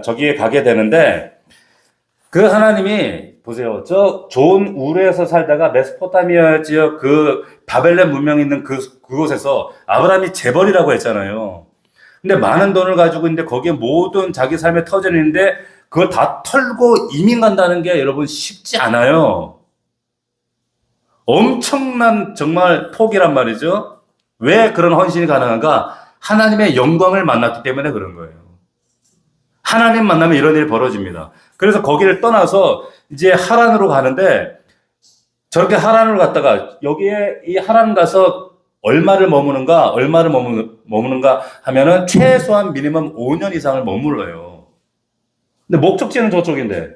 저기에 가게 되는데, 그 하나님이 보세요. 저 좋은 우르에서 살다가 메소포타미아 지역 그 바벨론 문명 있는 그곳에서 아브라함이 재벌이라고 했잖아요. 근데 많은 돈을 가지고 있는데 거기에 모든 자기 삶의 터전이 있는데 그걸 다 털고 이민 간다는 게 여러분 쉽지 않아요. 엄청난 정말 폭이란 말이죠. 왜 그런 헌신이 가능한가? 하나님의 영광을 만났기 때문에 그런 거예요. 하나님 만나면 이런 일이 벌어집니다. 그래서 거기를 떠나서 이제 하란으로 가는데, 저렇게 하란으로 갔다가 여기에 이 하란 가서 얼마를 머무는가 하면은 최소한 미니멈 5년 이상을 머물러요. 근데 목적지는 저쪽인데,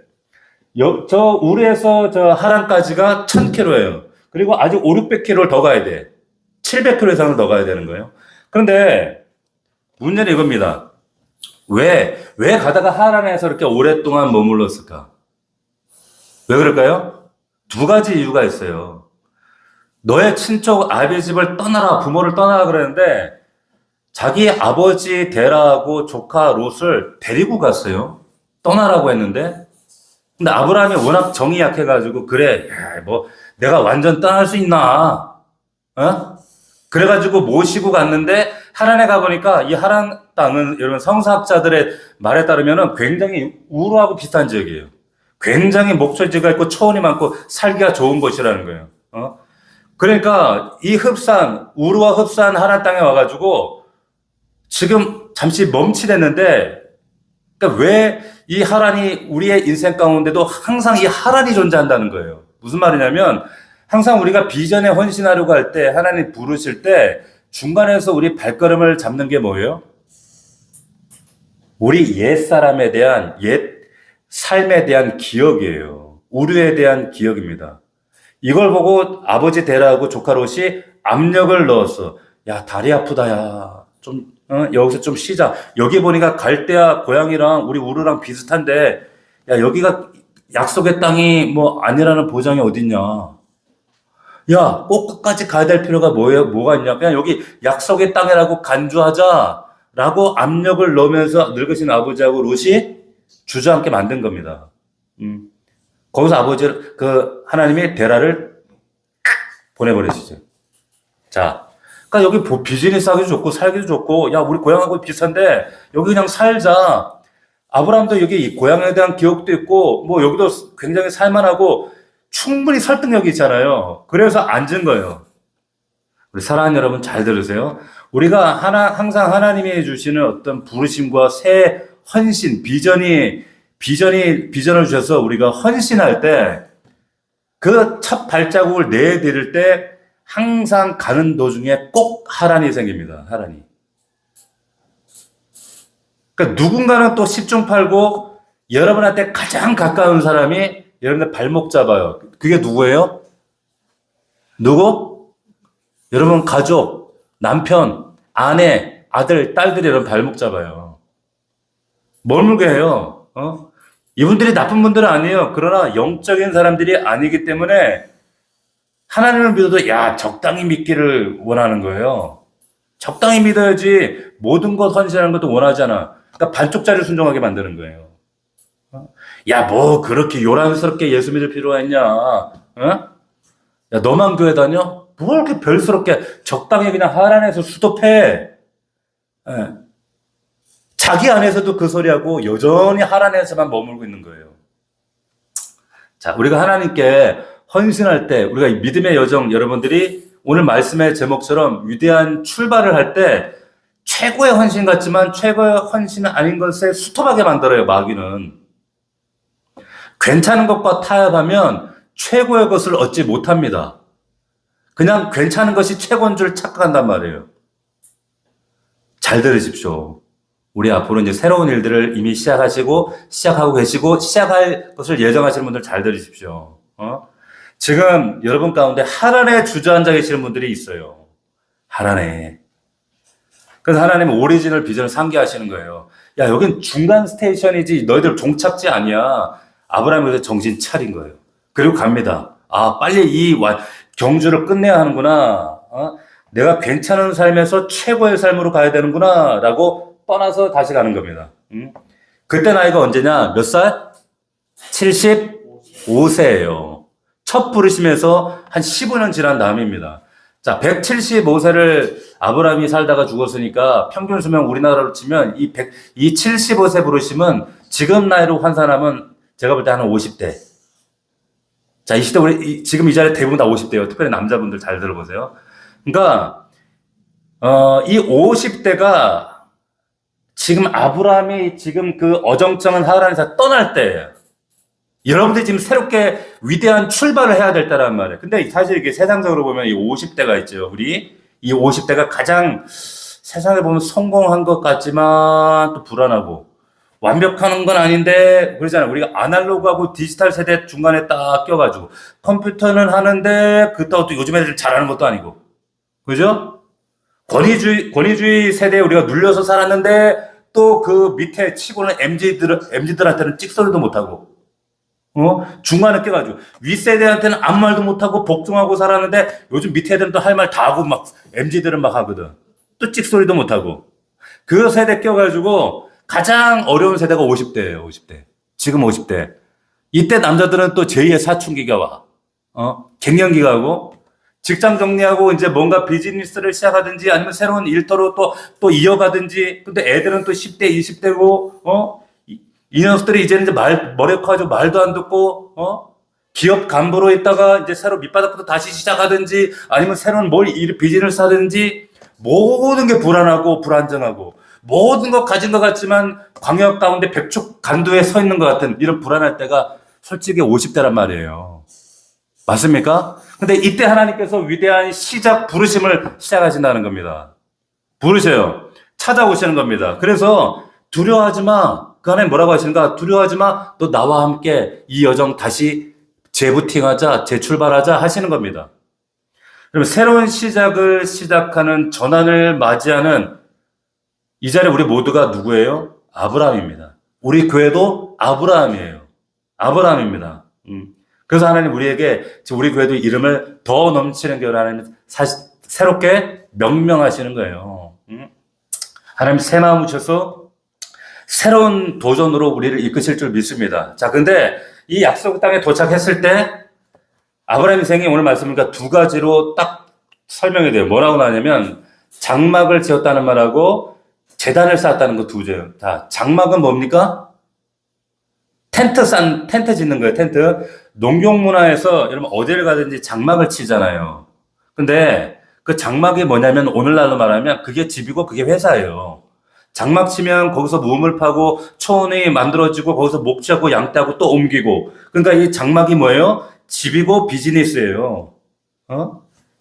저 우르에서 저 하란까지가 1000km예요. 그리고 아직 500-600km를 더 가야 돼. 700km 이상을 더 가야 되는 거예요. 그런데 문제는 이겁니다. 왜 가다가 하란에서 이렇게 오랫동안 머물렀을까? 왜 그럴까요? 두 가지 이유가 있어요. 너의 친척 아비 집을 떠나라, 부모를 떠나라 그랬는데 자기 아버지 데라하고 조카 롯을 데리고 갔어요. 떠나라고 했는데. 근데 아브라함이 워낙 정이 약해가지고, 그래, 뭐 내가 완전 떠날 수 있나? 그래가지고 모시고 갔는데, 하란에 가보니까 이 하란 땅은 여러분 성사학자들의 말에 따르면 굉장히 우르하고 비슷한 지역이에요. 굉장히 목초지가 있고 초원이 많고 살기가 좋은 곳이라는 거예요. 그러니까 이 우르와 흡사한 하란 땅에 와가지고 지금 잠시 멈칫했는데, 그러니까 왜 이 하란이 우리의 인생 가운데도 항상 이 하란이 존재한다는 거예요. 무슨 말이냐면, 항상 우리가 비전에 헌신하려고 할 때, 하나님 부르실 때 중간에서 우리 발걸음을 잡는 게 뭐예요? 우리 옛사람에 대한, 옛 삶에 대한 기억이에요. 우르에 대한 기억입니다. 이걸 보고 아버지 데라하고 조카 롯이 압력을 넣었어. 야, 다리 아프다, 야. 여기서 좀 쉬자. 여기 보니까 갈대아 고향이랑 우리 우르랑 비슷한데, 야, 여기가 약속의 땅이 뭐 아니라는 보장이 어딨냐. 야, 꼭 끝까지 가야 될 필요가 뭐가 있냐. 그냥 여기 약속의 땅이라고 간주하자. 라고 압력을 넣으면서 늙으신 아버지하고 롯이 주저앉게 만든 겁니다. 거기서 하나님이 데라를 보내버리시죠. 자, 그러니까 여기 비즈니스 하기도 좋고, 살기도 좋고, 야, 우리 고향하고 비슷한데, 여기 그냥 살자. 아브라함도 여기 고향에 대한 기억도 있고, 뭐 여기도 굉장히 살만하고, 충분히 설득력이 있잖아요. 그래서 앉은 거예요. 우리 사랑하는 여러분 잘 들으세요. 우리가 항상 하나님이 주시는 어떤 부르심과 새 헌신, 비전을 주셔서 우리가 헌신할 때, 그 첫 발자국을 내디딜 때 항상 가는 도중에 꼭 하란이 생깁니다. 하란이. 그러니까 누군가는 또 10중 8구 여러분한테 가장 가까운 사람이 여러분들 발목 잡아요. 그게 누구예요? 누구? 여러분 가족, 남편, 아내, 아들, 딸들이 여러분 발목 잡아요. 머물게 해요. 이분들이 나쁜 분들은 아니에요. 그러나 영적인 사람들이 아니기 때문에 하나님을 믿어도 야 적당히 믿기를 원하는 거예요. 적당히 믿어야지 모든 것 헌신하는 것도 원하잖아. 그러니까 반쪽짜리 순종하게 만드는 거예요. 야 뭐 그렇게 요란스럽게 예수 믿을 필요가 있냐. 야 너만 교회 다녀? 뭘 이렇게 별스럽게 적당히 그냥 하란에서 수도패. 예. 자기 안에서도 그 소리하고 여전히 하란에서만 머물고 있는 거예요. 자, 우리가 하나님께 헌신할 때 우리가 믿음의 여정 여러분들이 오늘 말씀의 제목처럼 위대한 출발을 할 때 최고의 헌신 같지만 최고의 헌신은 아닌 것에 수tov하게 만들어요. 마귀는. 괜찮은 것과 타협하면 최고의 것을 얻지 못합니다. 그냥 괜찮은 것이 최고인 줄 착각한단 말이에요. 잘 들으십시오. 우리 앞으로 이제 새로운 일들을 이미 시작하고 계시고, 시작할 것을 예정하시는 분들 잘 들으십시오. 지금 여러분 가운데 하란에 주저앉아 계시는 분들이 있어요. 하란에. 그래서 하나님은 오리지널 비전을 상기하시는 거예요. 야, 여긴 중간 스테이션이지, 너희들 종착지 아니야. 아브라함이 그래서 정신 차린 거예요. 그리고 갑니다. 아, 빨리 이 경주를 끝내야 하는구나. 내가 괜찮은 삶에서 최고의 삶으로 가야 되는구나. 라고 떠나서 다시 가는 겁니다. 그때 나이가 언제냐? 몇 살? 75세예요. 첫 부르심에서 한 15년 지난 다음입니다. 자, 175세를 아브라함이 살다가 죽었으니까 평균 수명 우리나라로 치면 이 75세 부르심은 지금 나이로 환산하면 제가 볼 때 한 50대. 자, 20대 지금 이 자리에 대부분 다 50대예요. 특별히 남자분들 잘 들어보세요. 그러니까 이 50대가 지금 아브라함이 지금 그 어정쩡한 하란에서 떠날 때예요. 여러분들이 지금 새롭게 위대한 출발을 해야 될 때란 말이에요. 근데 사실 이게 세상적으로 보면 이 50대가 있죠. 우리 이 50대가 가장 세상에 보면 성공한 것 같지만 또 불안하고 완벽한 건 아닌데 그러잖아요. 우리가 아날로그하고 디지털 세대 중간에 딱 껴가지고 컴퓨터는 하는데 그렇다고 또 요즘 애들 잘하는 것도 아니고 그죠? 권위주의 세대에 우리가 눌려서 살았는데 또 그 밑에 치고는 MZ들한테는 찍소리도 못하고 중간에 껴가지고 윗세대한테는 아무 말도 못하고 복종하고 살았는데 요즘 밑에 애들은 또 할 말 다 하고 막 MZ들은 막 하거든. 또 찍소리도 못하고 그 세대 껴가지고 가장 어려운 세대가 50대예요. 50대. 지금 50대. 이때 남자들은 또 제2의 사춘기가 와. 갱년기가 하고 직장 정리하고 이제 뭔가 비즈니스를 시작하든지 아니면 새로운 일터로 또 이어가든지 근데 애들은 또 10대, 20대고 이 녀석들이 이제는 이제 머리 커가지고 말도 안 듣고 기업 간부로 있다가 이제 새로 밑바닥부터 다시 시작하든지 아니면 새로운 비즈니스 하든지 모든 게 불안하고 불안정하고 모든 것 가진 것 같지만 광역 가운데 백축 간두에 서 있는 것 같은 이런 불안할 때가 솔직히 50대란 말이에요. 맞습니까? 근데 이때 하나님께서 위대한 시작 부르심을 시작하신다는 겁니다. 부르셔요. 찾아오시는 겁니다. 그래서 두려워하지 마. 그 안에 뭐라고 하시는가? 두려워하지 마. 너 나와 함께 이 여정 다시 재부팅하자, 재출발하자 하시는 겁니다. 그러면 새로운 시작을 시작하는 전환을 맞이하는 이 자리에 우리 모두가 누구예요? 아브라함입니다. 우리 교회도 아브라함이에요. 아브라함입니다. 그래서 하나님 우리에게 우리 교회도 이름을 더 넘치는 교회로 하나님 새롭게 명명하시는 거예요. 하나님 새 마음 주셔서 새로운 도전으로 우리를 이끄실 줄 믿습니다. 자, 근데 이 약속 땅에 도착했을 때 아브라함 인생이 오늘 말씀이니까 두 가지로 딱 설명이 돼요. 뭐라고 나냐면 장막을 지었다는 말하고 제단을 쌓았다는 거 두 개예요. 자, 장막은 뭡니까? 텐트 짓는 거예요. 텐트. 농경 문화에서 여러분 어디를 가든지 장막을 치잖아요. 근데 그 장막이 뭐냐면 오늘날로 말하면 그게 집이고 그게 회사예요. 장막 치면 거기서 무음을 파고 초원이 만들어지고 거기서 목치하고 양떼하고 또 옮기고 그러니까 이 장막이 뭐예요? 집이고 비즈니스예요.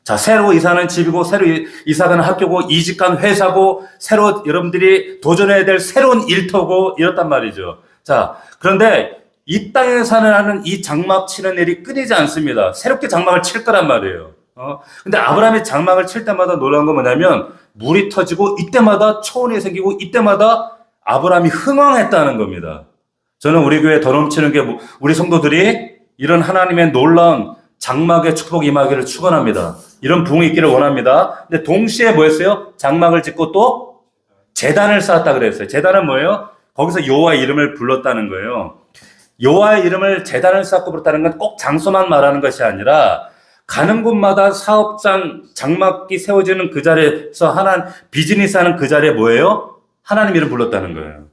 자, 새로 이사는 집이고 새로 이사가는 학교고 이직한 회사고 새로 여러분들이 도전해야 될 새로운 일터고 이렇단 말이죠. 자, 그런데 이 땅에 사는 이 장막 치는 일이 끊이지 않습니다. 새롭게 장막을 칠 거란 말이에요. 근데 아브라함이 장막을 칠 때마다 놀라운 건 뭐냐면 물이 터지고 이때마다 초원이 생기고 이때마다 아브라함이 흥왕했다는 겁니다. 저는 우리 교회 더 넘치는 게 우리 성도들이 이런 하나님의 놀라운 장막의 축복이 임하기를 축원합니다. 이런 부흥이 있기를 원합니다. 근데 동시에 뭐였어요? 장막을 짓고 또 제단을 쌓았다 그랬어요. 제단은 뭐예요? 거기서 여호와의 이름을 불렀다는 거예요. 여호와의 이름을 제단을 쌓고 불렀다는 건 꼭 장소만 말하는 것이 아니라 가는 곳마다 사업장, 장막이 세워지는 그 자리에서 비즈니스 하는 그 자리에 뭐예요? 하나님 이름 불렀다는 거예요.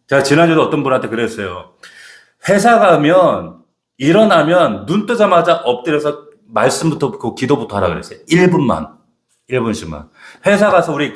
제가 지난주도 어떤 분한테 그랬어요. 회사 가면 일어나면 눈 뜨자마자 엎드려서 말씀부터 그 기도부터 하라 그랬어요. 1분씩만. 회사 가서 우리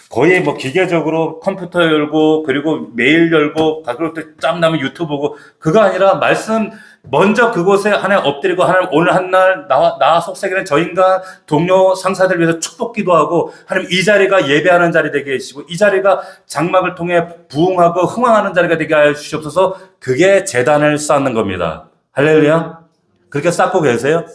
거의 뭐 기계적으로 컴퓨터 열고 그리고 메일 열고 그리고 또 짬 나면 유튜브 보고 그거 아니라 말씀 먼저 그곳에 하나님 엎드리고 하나님 오늘 한 날 나 속삭이는 저 인간 동료 상사들 위해서 축복 기도하고 하나님 이 자리가 예배하는 자리 되게 해주시고 이 자리가 장막을 통해 부흥하고 흥왕하는 자리가 되게 하여 주시옵소서. 그게 제단을 쌓는 겁니다. 할렐루야. 그렇게 쌓고 계세요?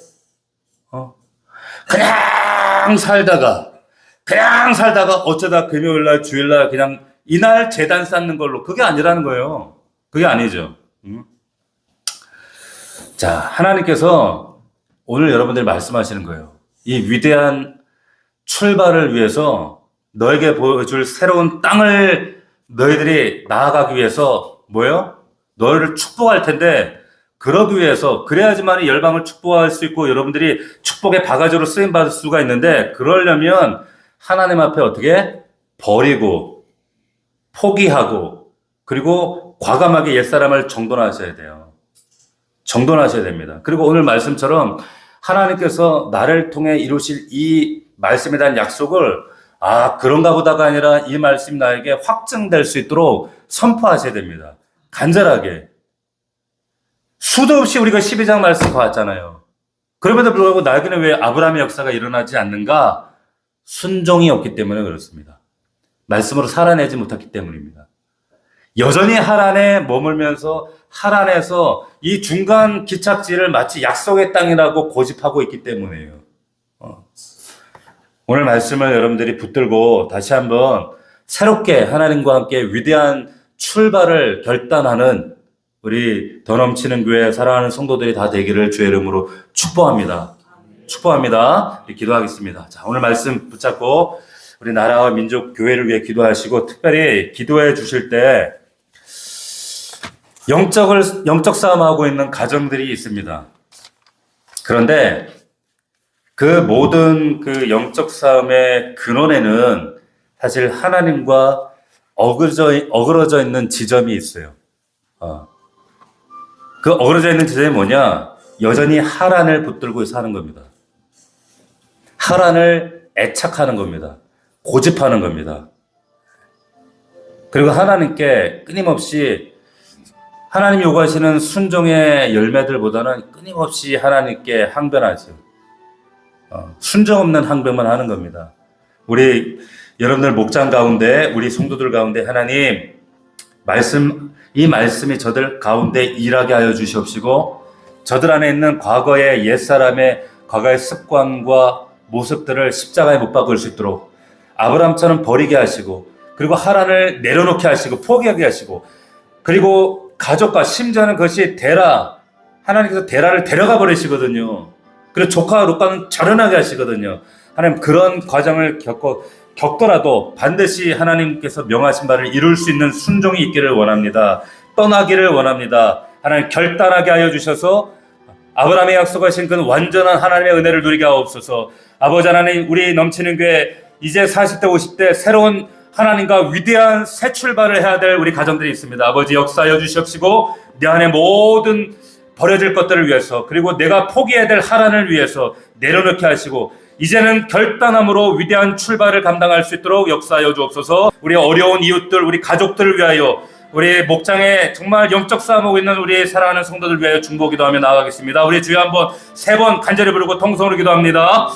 그냥 살다가 어쩌다 금요일날 주일날 그냥 이날 제단 쌓는 걸로 그게 아니라는 거예요. 그게 아니죠. 자, 하나님께서 오늘 여러분들 말씀하시는 거예요. 이 위대한 출발을 위해서 너에게 보여줄 새로운 땅을 너희들이 나아가기 위해서 뭐예요? 너희를 축복할 텐데 그러기 위해서 그래야지만 열방을 축복할 수 있고 여러분들이 축복의 바가지로 쓰임받을 수가 있는데 그러려면 하나님 앞에 어떻게 버리고 포기하고 그리고 과감하게 옛사람을 정돈하셔야 돼요. 정돈하셔야 됩니다. 그리고 오늘 말씀처럼 하나님께서 나를 통해 이루실 이 말씀에 대한 약속을 그런가 보다가 아니라 이 말씀이 나에게 확증될 수 있도록 선포하셔야 됩니다. 간절하게. 수도 없이 우리가 12장 말씀 봐왔잖아요. 그럼에도 불구하고 나에게는 왜 아브라함의 역사가 일어나지 않는가? 순종이 없기 때문에 그렇습니다. 말씀으로 살아내지 못했기 때문입니다. 여전히 하란에 머물면서 하란에서 이 중간 기착지를 마치 약속의 땅이라고 고집하고 있기 때문이에요. 오늘 말씀을 여러분들이 붙들고 다시 한번 새롭게 하나님과 함께 위대한 출발을 결단하는 우리 더 넘치는 교회 사랑하는 성도들이 다 되기를 주의 이름으로 축복합니다. 축복합니다. 기도하겠습니다. 자, 오늘 말씀 붙잡고 우리 나라와 민족 교회를 위해 기도하시고 특별히 기도해 주실 때 영적 싸움하고 있는 가정들이 있습니다. 그런데 그 모든 그 영적 싸움의 근원에는 사실 하나님과 어그러져 있는 지점이 있어요. 그 어그러져 있는 지점이 뭐냐? 여전히 하란을 붙들고 사는 겁니다. 하란을 애착하는 겁니다. 고집하는 겁니다. 그리고 하나님께 끊임없이 하나님이 요구하시는 순종의 열매들보다는 끊임없이 하나님께 항변하죠. 순종 없는 항변만 하는 겁니다. 우리 여러분들 목장 가운데 우리 성도들 가운데 하나님 이 말씀이 저들 가운데 일하게 하여 주시옵시고 저들 안에 있는 과거의 옛사람의 과거의 습관과 모습들을 십자가에 못 박을 수 있도록 아브라함처럼 버리게 하시고 그리고 하란을 내려놓게 하시고 포기하게 하시고 그리고 가족과 심지어는 그것이 하나님께서 데라를 데려가 버리시거든요. 그리고 조카와 롯과는 절연하게 하시거든요. 하나님 그런 과정을 겪더라도 반드시 하나님께서 명하신 바를 이룰 수 있는 순종이 있기를 원합니다. 떠나기를 원합니다. 하나님 결단하게 하여 주셔서 아브라함의 약속하신 그 완전한 하나님의 은혜를 누리게 하옵소서. 아버지 하나님 우리 넘치는 교회 이제 40대 50대 새로운 하나님과 위대한 새 출발을 해야 될 우리 가정들이 있습니다. 아버지 역사하여 주시옵시고 내 안에 모든 버려질 것들을 위해서 그리고 내가 포기해야 될 하란을 위해서 내려놓게 하시고 이제는 결단함으로 위대한 출발을 감당할 수 있도록 역사하여 주옵소서. 우리 어려운 이웃들 우리 가족들을 위하여 우리 목장에 정말 영적 싸움하고 있는 우리 사랑하는 성도들 위하여 중보 기도하며 나아가겠습니다. 우리 주여 한번 3번 간절히 부르고 통성으로 기도합니다.